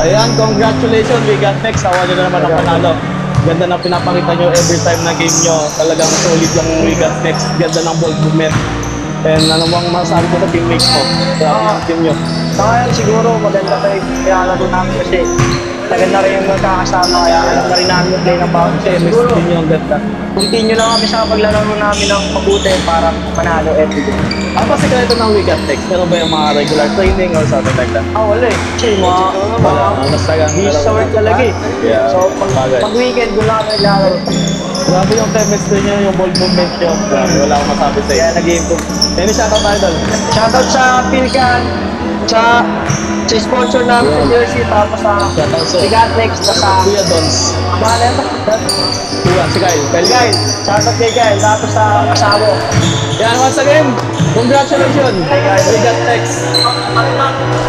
Ayan, congratulations, we got next. Awa nyo na naman ang panalo. Ganda ng pinapakita nyo every time na game nyo. Talagang solid yung we got next. Ganda ng ball movement. And ano bang masasabi ko sa teammates mo? Sa team nyo? Kaya siguro maganda tayo kaya laro namin kasi maganda rin yung magkakasama kaya alam na rin namin yung play ng bawat kasi Siguro, team nyo ang ganda. continue lang kami sa paglalaro namin ng mabuti para manalo everyday. Ang pa sikreto ng we got next? Meron ba yung mga regular training or something like that? Wala eh. Kasi busy sa work talaga eh. Yeah. So pag weekend doon lang kami naglalaro. Grabe yung chemistry nyo, yung ball movement nyo. Grabe, wala akong masabi sa Kaya iyo. nag-improve. Any shoutout tayo doon? Shoutout sa Pilcan, sa sponsor namin sa jersey, tapos sa Shoutout sa Bigat Next, sa Kuya Dons. Mahala ba? Kuya, si Kyle. Guys, shoutout kay Kyle, tapos sa asawa. Yan, once again, congratulations! Hey guys. We got next.